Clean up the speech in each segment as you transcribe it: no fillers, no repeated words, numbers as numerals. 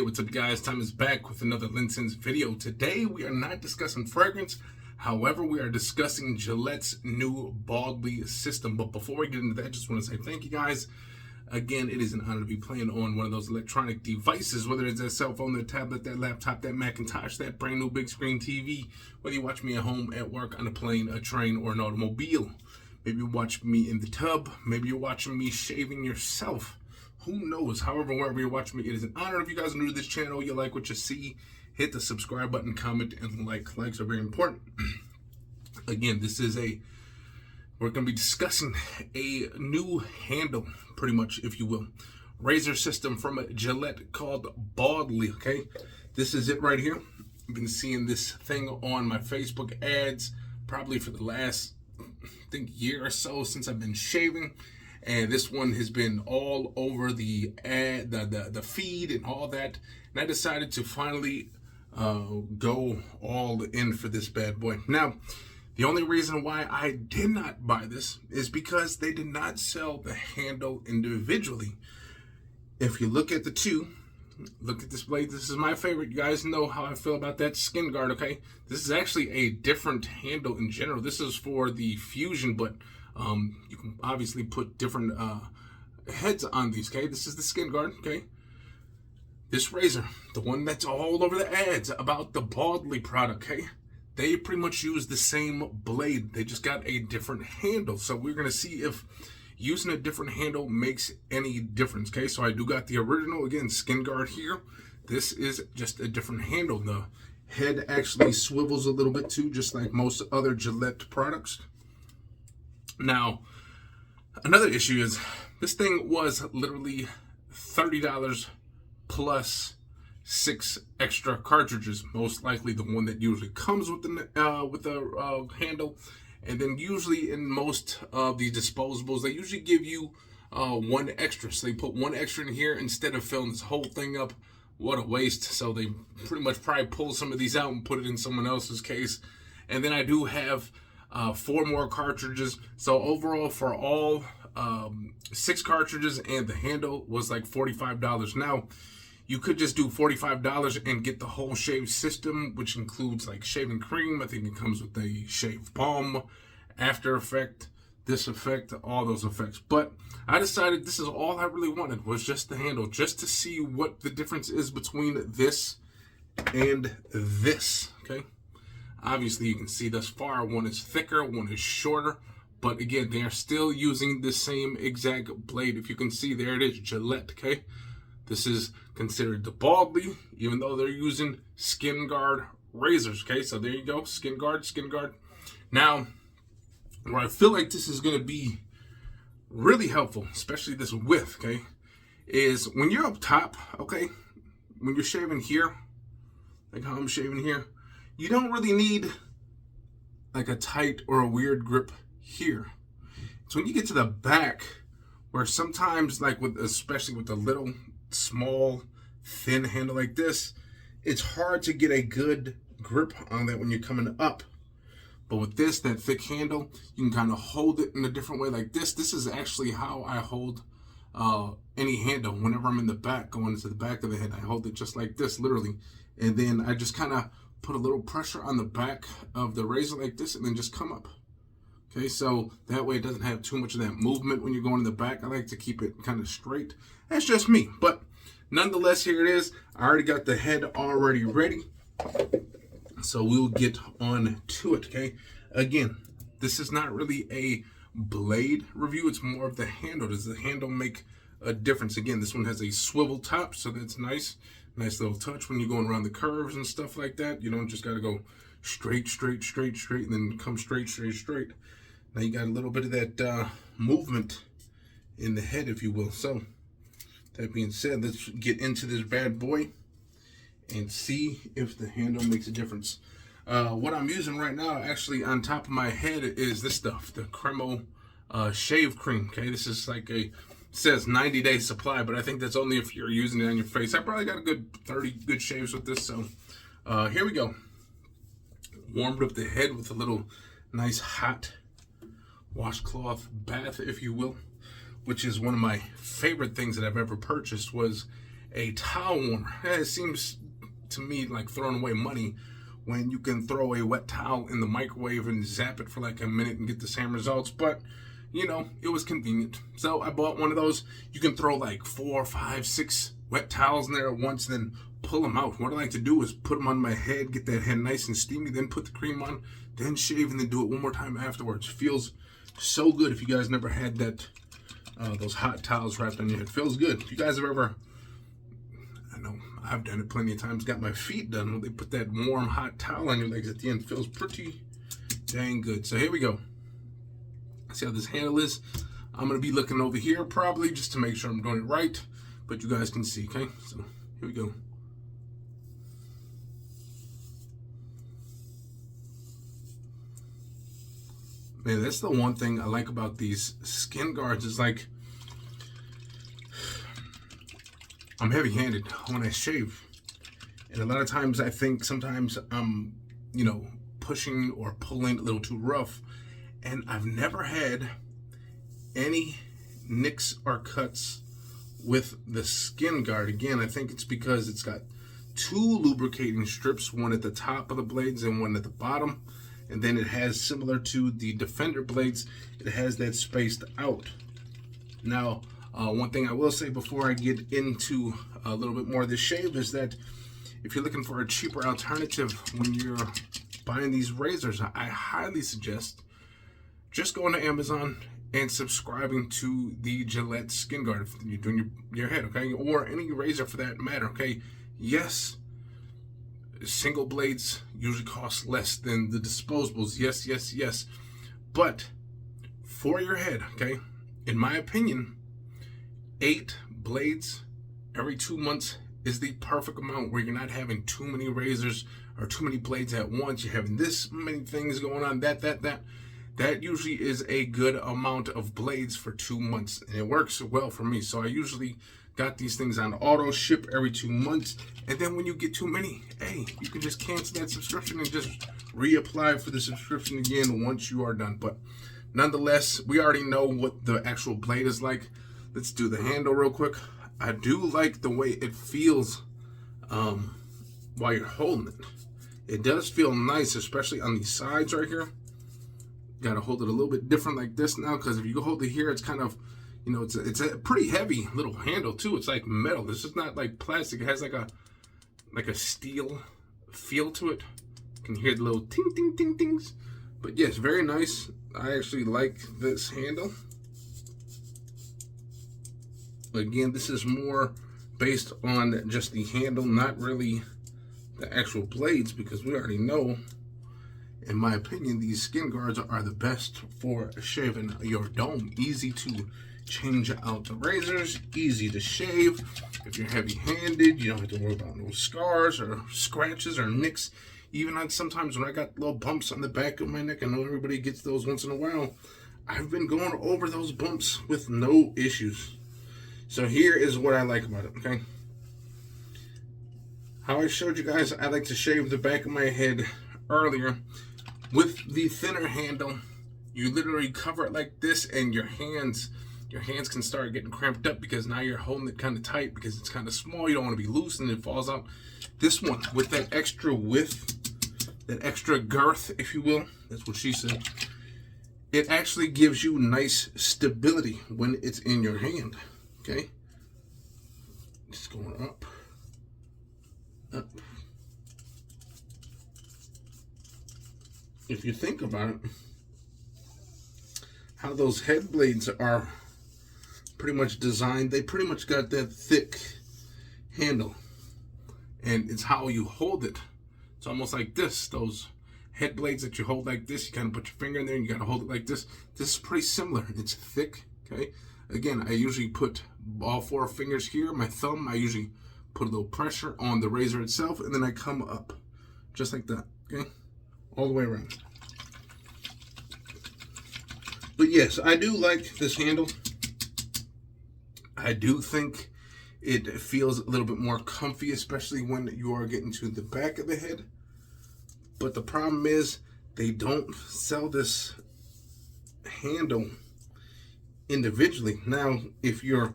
Hey, what's up guys? Time is back with another Linsense video. Today we are not discussing fragrance. However, we are discussing Gillette's new Baldly system. But before we get into that, I just want to say thank you guys. Again, it is an honor to be playing on one of those electronic devices, whether it's that cell phone, that tablet, that laptop, that Macintosh, that brand new big screen TV, whether you watch me at home, at work, on a plane, a train, or an automobile. Maybe you watch me in the tub. Maybe you're watching me shaving yourself. Who knows? However, wherever you're watching me, it is an honor. If you guys are new to this channel, you like what you see, hit the subscribe button, comment, and like. Likes are very important. Again, we're going to be discussing a new handle, pretty much, if you will. Razor system from Gillette called Baldly, okay? This is it right here. I've been seeing this thing on my Facebook ads probably for the last, I think, year or so since I've been shaving. And this one has been all over the ad, the feed and all that. And I decided to finally go all in for this bad boy. Now, the only reason why I did not buy this is because they did not sell the handle individually. If you look at the two, look at this blade. This is my favorite. You guys know how I feel about that skin guard, okay? This is actually a different handle in general. This is for the Fusion, but you can obviously put different heads on these, okay? This is the skin guard, okay? This razor, the one that's all over the ads about the Baldly product, okay? They pretty much use the same blade. They just got a different handle. So we're going to see if using a different handle makes any difference, okay? So I do got the original, again, skin guard here. This is just a different handle. The head actually swivels a little bit too, just like most other Gillette products. Now, another issue is this thing was literally $30 plus 6 extra cartridges, most likely the one that usually comes with the handle. And then usually in most of the disposables, they usually give you one extra. So they put one extra in here instead of filling this whole thing up. What a waste. So they pretty much probably pull some of these out and put it in someone else's case. And then I do have 4 more cartridges. So overall, for all 6 cartridges and the handle was like $45. Now, you could just do $45 and get the whole shave system, which includes like shaving cream. I think it comes with a shave balm, after effect, this effect, all those effects. But I decided this is all I really wanted, was just the handle, just to see what the difference is between this and this, okay? Obviously, you can see thus far, one is thicker, one is shorter. But again, they are still using the same exact blade. If you can see, there it is, Gillette, okay? This is considered the Baldly, even though they're using skin guard razors, okay? So there you go, skin guard, skin guard. Now, where I feel like this is going to be really helpful, especially this width, okay, is when you're up top, okay, when you're shaving here, like how I'm shaving here, you don't really need like a tight or a weird grip here. So when you get to the back, where sometimes, like especially with the little small thin handle like this, it's hard to get a good grip on that when you're coming up. But with this, that thick handle, you can kind of hold it in a different way like this. This is actually how I hold any handle. Whenever I'm in the back, going into the back of the head, I hold it just like this, literally. And then I just kind of put a little pressure on the back of the razor like this, and then just come up. Okay, so that way it doesn't have too much of that movement when you're going in the back. I like to keep it kind of straight. That's just me. But nonetheless, here it is. I already got the head already ready. So we'll get on to it, okay? Again, this is not really a blade review. It's more of the handle. Does the handle make a difference? Again, this one has a swivel top, so that's nice. Nice little touch when you're going around the curves and stuff like that. You don't just got to go straight, straight, straight, straight, and then come straight, straight, straight. Now you got a little bit of that movement in the head, if you will. So that being said, let's get into this bad boy and see if the handle makes a difference. What I'm using right now, actually on top of my head, is this stuff, the Cremo shave cream. Okay, this is like says 90-day supply, but I think that's only if you're using it on your face. I probably got a good 30 good shaves with this. So here we go. Warmed up the head with a little nice hot washcloth bath, if you will, which is one of my favorite things that I've ever purchased, was a towel warmer. It seems to me like throwing away money when you can throw a wet towel in the microwave and zap it for like a minute and get the same results. But you know, it was convenient, so I bought one of those. You can throw like 4, 5, 6 wet towels in there at once, then pull them out. What I like to do is put them on my head, get that head nice and steamy, then put the cream on, then shave, and then do it one more time afterwards. Feels so good. If you guys never had that, those hot towels wrapped on your head, feels good. If you guys have ever, I know I've done it plenty of times, got my feet done when they put that warm hot towel on your legs at the end, feels pretty dang good. So here we go. See how this handle is. I'm gonna be looking over here probably just to make sure I'm doing it right, but you guys can see. Okay, so here we go. Man, that's the one thing I like about these skin guards is like, I'm heavy-handed when I shave. And a lot of times I think sometimes I'm, you know, pushing or pulling a little too rough. And I've never had any nicks or cuts with the skin guard. Again, I think it's because it's got 2 lubricating strips, one at the top of the blades and one at the bottom. And then it has, similar to the Defender blades, it has that spaced out. Now, one thing I will say before I get into a little bit more of this shave is that if you're looking for a cheaper alternative when you're buying these razors, I highly suggest just going to Amazon and subscribing to the Gillette skin guard if you're doing your head, okay? Or any razor for that matter, okay? Yes, single blades usually cost less than the disposables. Yes, yes, yes. But for your head, okay, in my opinion, 8 blades every 2 months is the perfect amount where you're not having too many razors or too many blades at once. You're having this many things going on, that. That usually is a good amount of blades for 2 months, and it works well for me. So I usually got these things on auto ship every 2 months, and then when you get too many, hey, you can just cancel that subscription and just reapply for the subscription again once you are done. But nonetheless, we already know what the actual blade is like. Let's do the handle real quick. I do like the way it feels while you're holding it. It does feel nice, especially on these sides right here. You gotta hold it a little bit different like this now, because if you hold it here, it's kind of, you know, it's a pretty heavy little handle too. It's like metal. This is not like plastic. It has like a steel feel to it. You can hear the little ting ting ting tings. But yes, very nice. I actually like this handle. Again, this is more based on just the handle, not really the actual blades, because we already know, in my opinion, these skin guards are the best for shaving your dome. Easy to change out the razors, easy to shave. If you're heavy-handed, you don't have to worry about no scars or scratches or nicks. Even on sometimes when I got little bumps on the back of my neck, I know everybody gets those once in a while. I've been going over those bumps with no issues. So here is what I like about it, okay? How I showed you guys, I like to shave the back of my head earlier. With the thinner handle, you literally cover it like this, and your hands can start getting cramped up because now you're holding it kind of tight because it's kind of small. You don't want to be loose and it falls out. This one, with that extra width, that extra girth, if you will, that's what she said, it actually gives you nice stability when it's in your hand. Okay, just going up, up. If you think about it, how those head blades are pretty much designed, they pretty much got that thick handle, and it's how you hold it. It's almost like this. Those head blades that you hold like this, you kind of put your finger in there and you got to hold it like this. This is pretty similar. It's thick. Okay. Again, I usually put all 4 fingers here, my thumb, I usually put a little pressure on the razor itself, and then I come up, just like that, okay? All the way around. But yes, I do like this handle. I do think it feels a little bit more comfy, especially when you are getting to the back of the head. But the problem is, they don't sell this handle individually. Now, if you're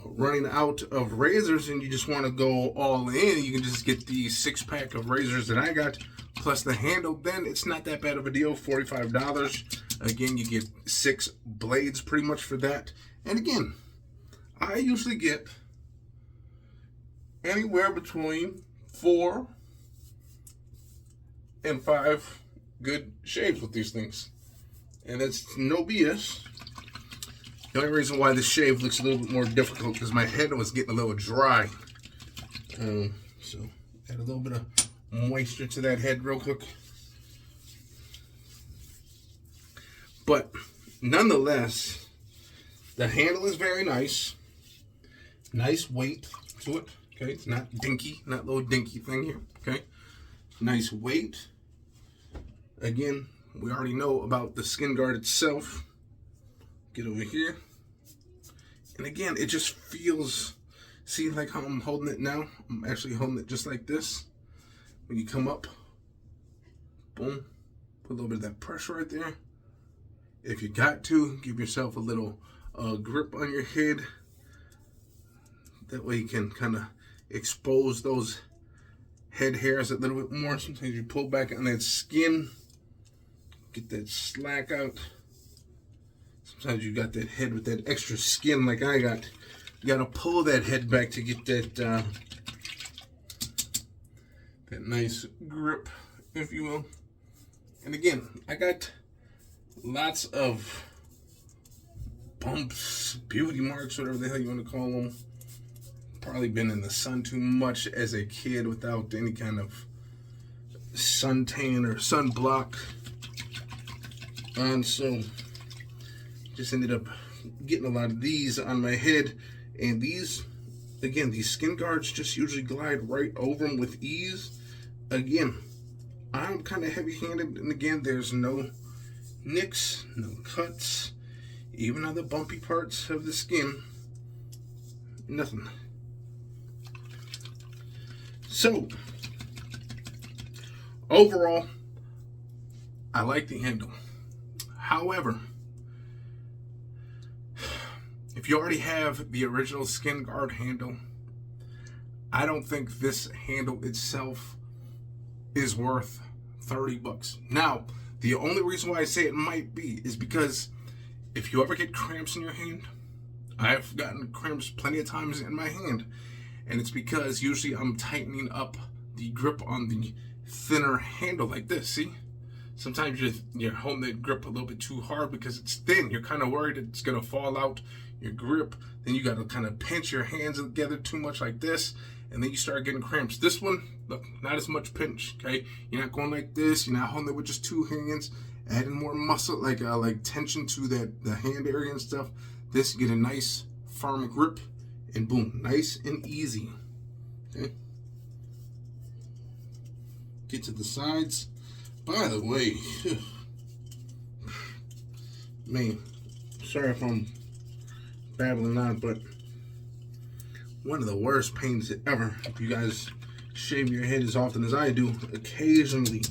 running out of razors and you just want to go all in, you can just get the 6-pack of razors that I got plus the handle. Then it's not that bad of a deal, $45. Again, you get 6 blades pretty much for that. And again, I usually get anywhere between 4 and 5 good shaves with these things, and that's no BS. The only reason why this shave looks a little bit more difficult because my head was getting a little dry. So add a little bit of moisture to that head real quick. But nonetheless, the handle is very nice. Nice weight to it. Okay, it's not dinky, not a little dinky thing here. Okay, nice weight. Again, we already know about the skin guard itself. Get over here. And again, it just feels, see like how I'm holding it now? I'm actually holding it just like this. When you come up, boom, put a little bit of that pressure right there. If you got to, give yourself a little grip on your head. That way you can kind of expose those head hairs a little bit more. Sometimes you pull back on that skin, get that slack out. Sometimes you got that head with that extra skin like I got. You gotta pull that head back to get that that nice grip, if you will. And again, I got lots of bumps, beauty marks, whatever the hell you want to call them. Probably been in the sun too much as a kid without any kind of suntan or sunblock on, so just ended up getting a lot of these on my head. And these, again, these skin guards just usually glide right over them with ease. Again, I'm kind of heavy-handed, and again, there's no nicks, no cuts, even on the bumpy parts of the skin, nothing. So, overall, I like the handle. However, if you already have the original skin guard handle, I don't think this handle itself is worth $30. Now, the only reason why I say it might be is because if you ever get cramps in your hand, I've gotten cramps plenty of times in my hand, and it's because usually I'm tightening up the grip on the thinner handle like this, see? Sometimes you're holding that grip a little bit too hard because it's thin. You're kind of worried it's going to fall out your grip. Then you got to kind of pinch your hands together too much like this, and then you start getting cramps. This one, look, not as much pinch, okay? You're not going like this. You're not holding it with just 2 hands, adding more muscle, like tension to the hand area and stuff. This, you get a nice firm grip, and boom, nice and easy, okay? Get to the sides. By the way, man, sorry if I'm babbling on, but one of the worst pains ever, if you guys shave your head as often as I do, occasionally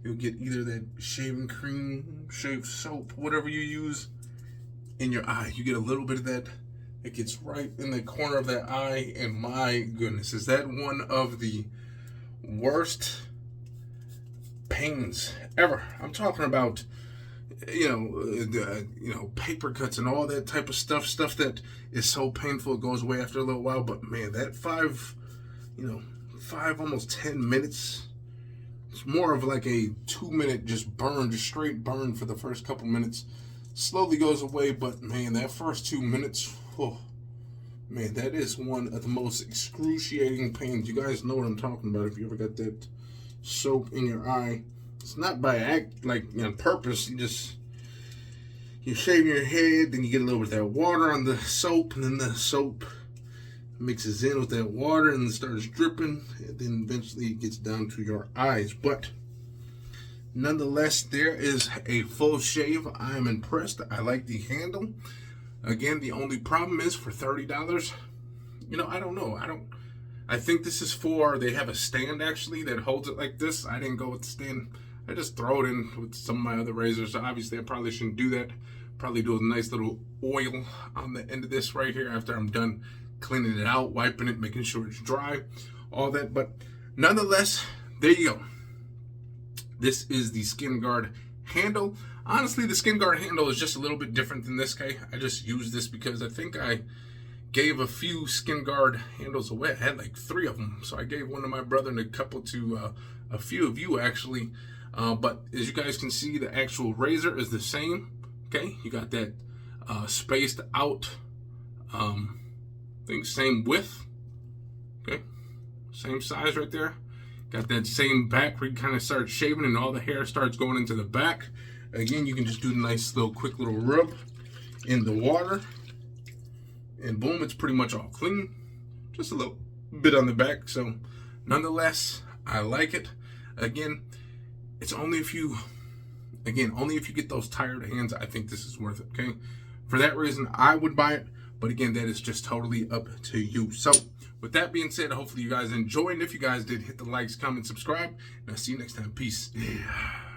you'll get either that shaving cream, shave soap, whatever you use, in your eye. You get a little bit of that. It gets right in the corner of that eye, and my goodness, is that one of the worst pains ever. I'm talking about, paper cuts and all that type of stuff that is so painful it goes away after a little while. But man, that 5 almost 10 minutes, it's more of like a 2-minute just burn, just straight burn for the first couple minutes. Slowly goes away, but man, that first 2 minutes, oh man, that is one of the most excruciating pains. You guys know what I'm talking about if you ever got that soap in your eye. It's not by on purpose. You shave your head, then you get a little bit of that water on the soap, and then the soap mixes in with that water and starts dripping, and then eventually it gets down to your eyes. But nonetheless, there is a full shave. I am impressed. I like the handle. Again, the only problem is for $30, I don't know. I think this is they have a stand actually that holds it like this. I didn't go with the stand. I just throw it in with some of my other razors. Obviously, I probably shouldn't do that. Probably do a nice little oil on the end of this right here after I'm done cleaning it out, wiping it, making sure it's dry, all that. But nonetheless, there you go. This is the Skin Guard handle. Honestly, the Skin Guard handle is just a little bit different than this, okay? I just used this because I think I gave a few Skin Guard handles away. I had like 3 of them. So I gave one to my brother and a couple to a few of you, actually. But as you guys can see, the actual razor is the same, okay? You got that spaced out thing, same width, okay? Same size right there. Got that same back where you kind of start shaving and all the hair starts going into the back. Again, you can just do a nice little quick little rub in the water. And boom, it's pretty much all clean. Just a little bit on the back. So nonetheless, I like it. Again, it's only if you get those tired hands, I think this is worth it, okay? For that reason, I would buy it. But again, that is just totally up to you. So with that being said, hopefully you guys enjoyed. And if you guys did, hit the likes, comment, subscribe. And I'll see you next time. Peace. Yeah.